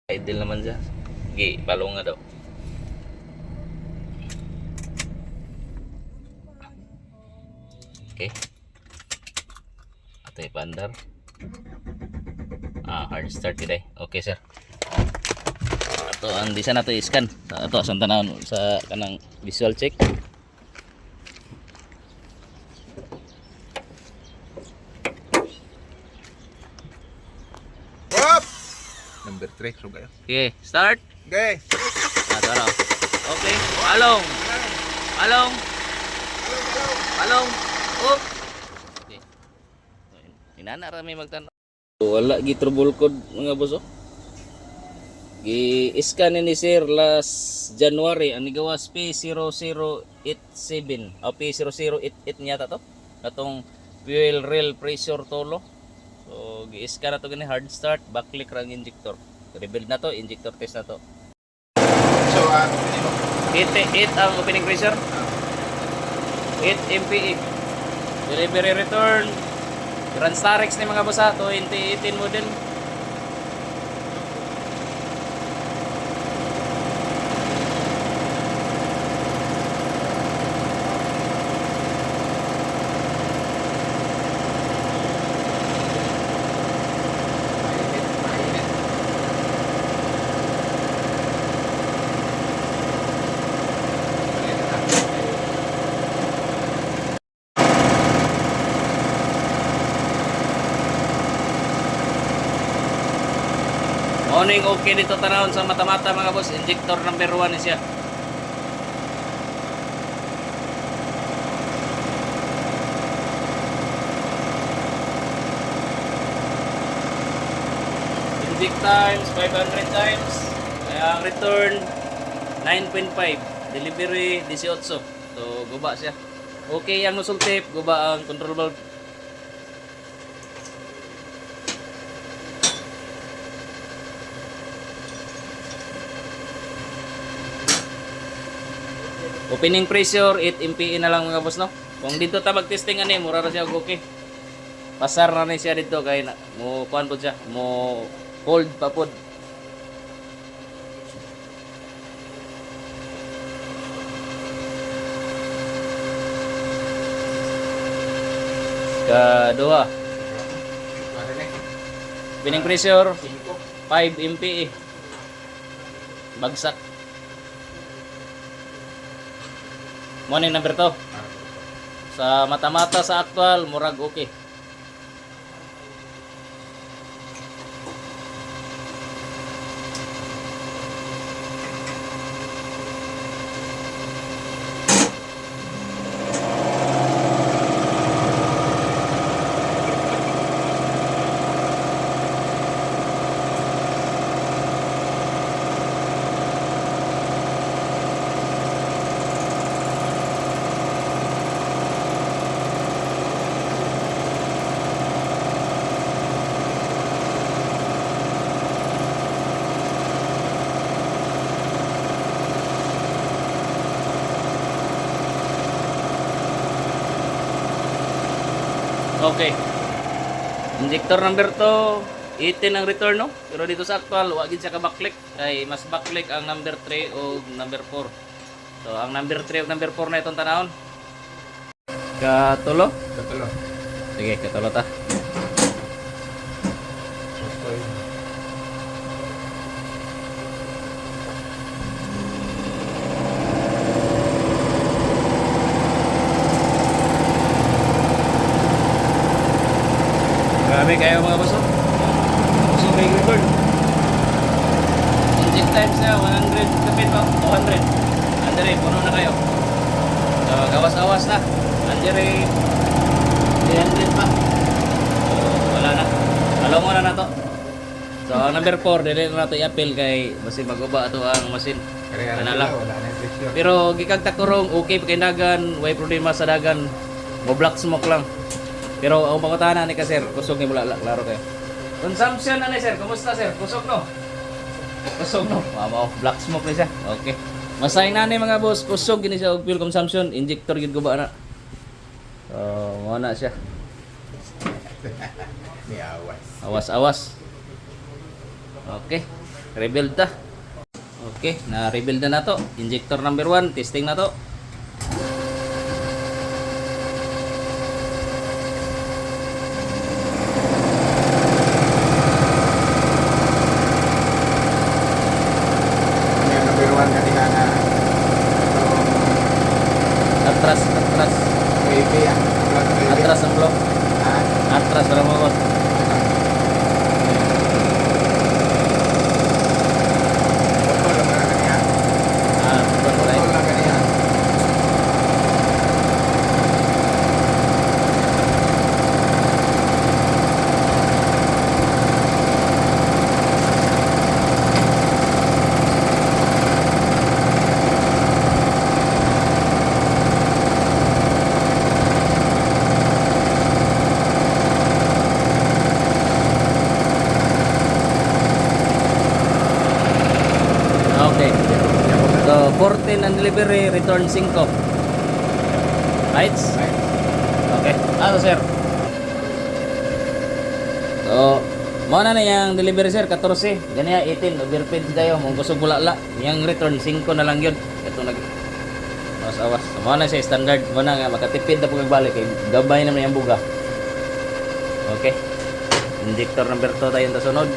Idle naman siya. Sige, palong nga daw. Okay. Ato ipandar. Hard start today. Okay, sir. Ato ang di sana nato i-scan. Ato asang tanawon sa kanang visual check. Number 3, so kayo. Okay, start. Okay. Ato ano. Okay. Palong. Palong. Palong. Up. Okay. Inana ra may magtan. Wala gi trouble code mga boss. Gi-scan ni sir last January ang gawas P0087 o P0088 niya to. Katong fuel rail pressure tolo. So gi-scan na to gani hard start, backlick rang injector. Rebuild na to, injector test na to. So, 8 ang opening pressure. 8 MPE. Delivery return. Grand Starex ni mga boss ha, 2018 model. Morning, okay dito tanawon sa mata-mata mga boss. Injector number 1 ni siya. Inject times 500 times. Kaya ang return 9.5. Delivery 18. So guba siya. Okay ang nozzle tip, guba ang control valve. Opening pressure 8 MPa na lang mga boss no. Kung dito ta mag-testing ani mura ra siya okay. Pasar na ni siya dito kay mo kuan pud siya, mo hold pa pud. Kadua. Opening pressure 5 MPa. Bagsak. Morning number 2. Sa mata-mata sa actual, murag okay. Okay. Injector number 2, 18 ang return no. Pero dito sa actual, wa gid siya ka backlick. Kay mas backlick ang number 3 o number 4. So ang number 3 o number 4 na itong tanawon. Katulo? Katulo. Sige, katulo ta. Grabe kayo mga boss. So may record. Inject times na 100 kapit pa, 200. Andere, puno na kayo. So gawas-awas na. Andere 300 pa. So wala na. Alaw mo na to. So number 4, dili na nato i-appeal kay basin maguba ato ang machine. Ano lang. Pero gikag takurong okay pa kay dagan, way problema sa dagan. Mo black smoke lang. Pero ang pangutanan ni ka sir, kusog ni mula klaro kayo. Consumption na ni sir, kumusta sir? Kusog no? Kusog no? Wow, black smoke ni siya. Okay. Masay na ni mga boss, kusog gini siya og fuel consumption, injector gid guba na. So, mo na siya. Ni awas. Awas-awas. Okay. rebuild ta. Okay, na-rebuild na to. Injector number 1, testing na to. Yung number 1 kanina na Atras. baby ah. Vlog baby. Atras ang block. Ah, Atras ra mo. botol lang na kanina. Button Botol right. lang kanina. Okay. So, 14 ang delivery, return 5. Right? Okay. Sir. So, mo na yung delivery sir, 14. Ganyan, 18. Overpaid tayo. Mung gusto bulala. Yung return, 5 na lang yun. Ito nag... Awas-awas. So, mo na siya standard. Mo na nga, makatipid na po kagbalik. Gabay naman yung buga. Okay. Injector number 2 tayo yung sunod.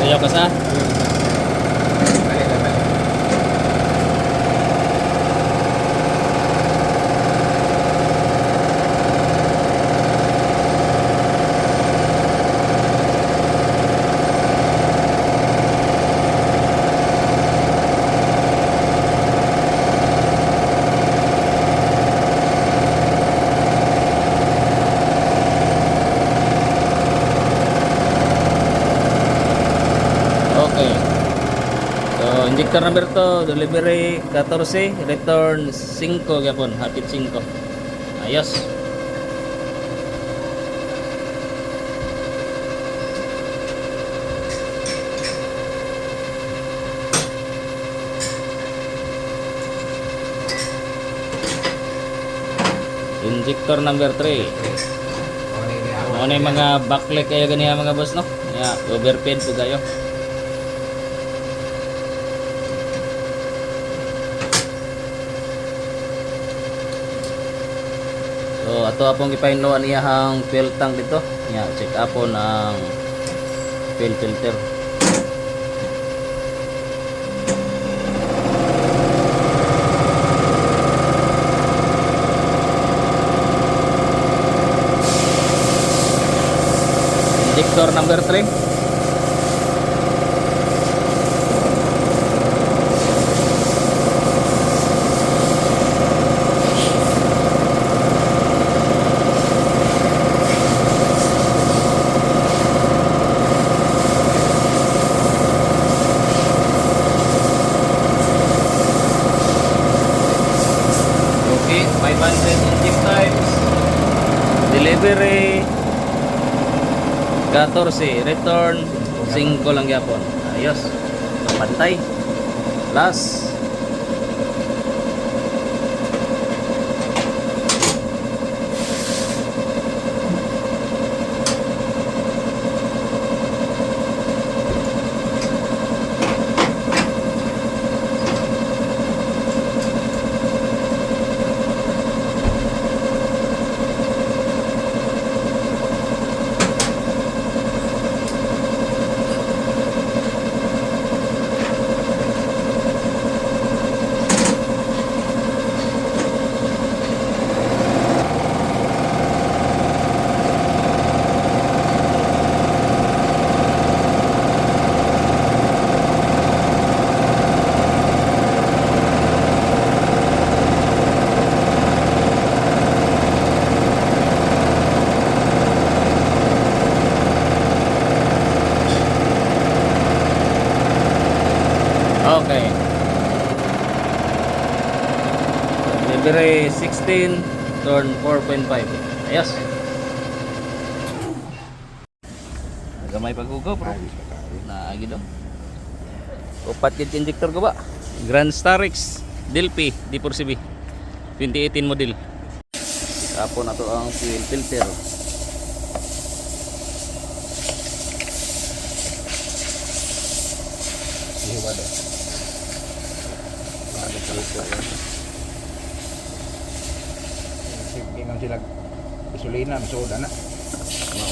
Ayaw ka sa? Balik. Okay. So, injector number 2, delivery 14, return 5 gapon, hapit 5. Ayos. Injector number 3. Ano yung mga backlight kayo ganiya mga boss, no? Yeah, overpaid po kayo. So ato apong gipahinloan niya hang fuel tank dito. Nya check upon ang fuel filter. Injector number 3. Okay, 500 inject times. Delivery 14, return 5 lang yapon. Ayos. So, pantay. Last. Okay. Delivery 16, turn 4.5. Ayos. Gamay paghugaw bro. Naagi daw. Upat gid injector ko ba? Grand Starix Delphi D4CB 2018 model. Tapon na to ang fuel filter. Ihiwa daw. Ingan sila gasolina, soda na. Ano?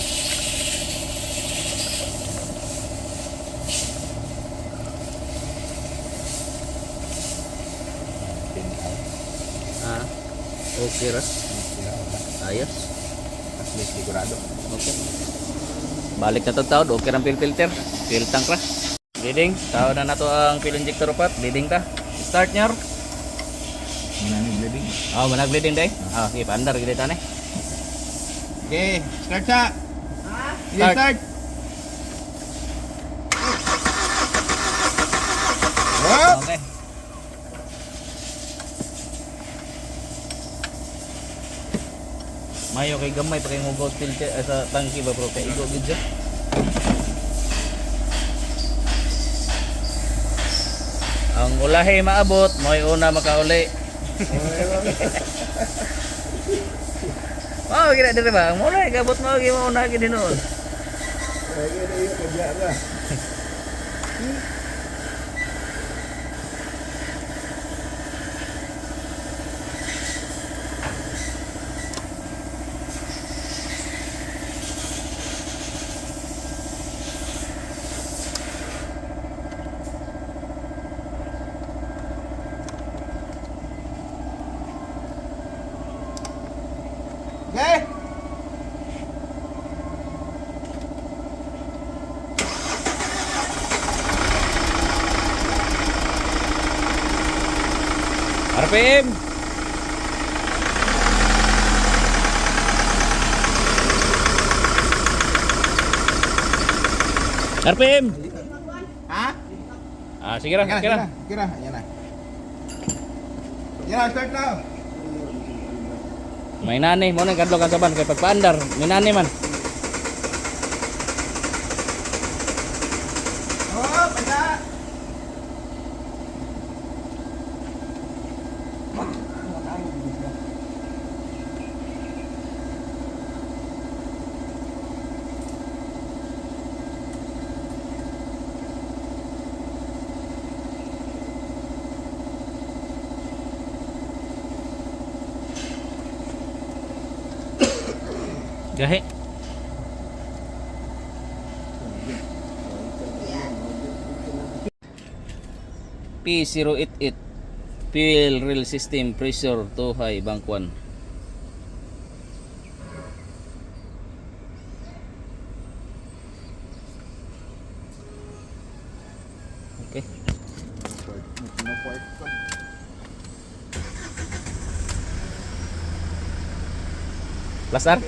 Ah, okay ra. Ayos. At least sigurado. Okay. Balik na to taod, okay ang fuel filter. Fuel tank ra. Bleeding, taod na nato ang fuel injector upat. Bleeding ta. Start nyar. Manani bleeding. Oh, manag bleeding day. Ah, sige, paandar gid ta ni. Okay, start sa. Sige, Start. start. Oh! Okay. Mayo kay gamay pa kay hugot filter sa tangki ba bro kay igo gid siya. Ang ulahi maabot, mo'y una makauli. Oh, gina dire ba? Ang ulahi gabot mo gi mo una gid noon. Okay. RPM. RPM. Ha? Ah, sige ra, sige ra. Kira, yan na. Yan na, start now. May nani mo nang kadlo kasaban kay pagpaandar, may nani man. Oh, pasa. Gahe. P088 fuel rail system pressure too high bank 1. Okay. Plastar?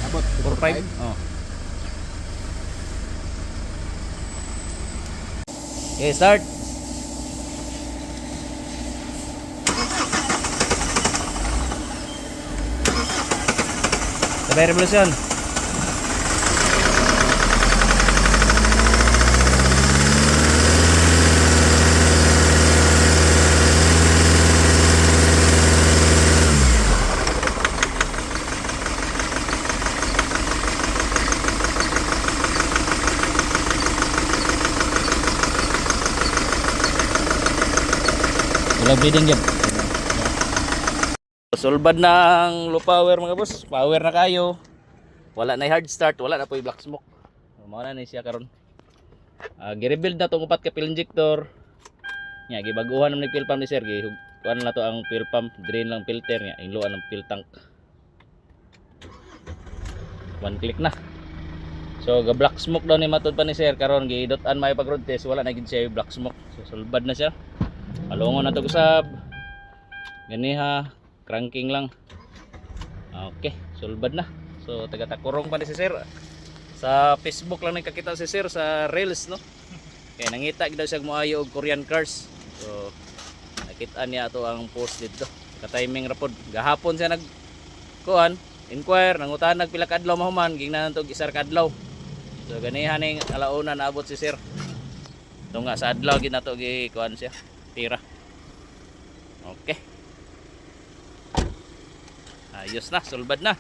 Abot. 4-5? Oh. Okay, start. Sabay revolusyon. Wala bleeding yun. Sulbad na ang low power mga boss. Power na kayo. Wala na hard start, wala na po yung black smoke. Mao na ni siya karon. Gi-rebuild na tong upat ka fuel injector. Nya gibaguhan naman ni fuel pump ni sir. Kuan na to ang fuel pump, drain lang filter nya, inluan ang fuel tank. One click na. So ga black smoke daw ni matod pa ni sir karon gi-dot-an may pag road test, wala na gid siya yung black smoke. So sulbad na siya. Alongon na to usab. Ganiha, cranking lang. Okay, sulbad na. So taga-Takurong pa ni si sir. Sa Facebook lang nakakita si sir sa Reels, no. Kaya nangita gid daw siya moayo og Korean cars. So nakita niya ato ang post dito. Ka-timing ra pod. Gahapon siya kuan, inquire, nangutan pila ka adlaw mahuman, gingnan tog isar ka adlaw. So ganihan ning alauna naabot si sir. Ito nga sa adlaw gid nato gi kuan siya. Tira. Okay. Ayos na, sulbad na.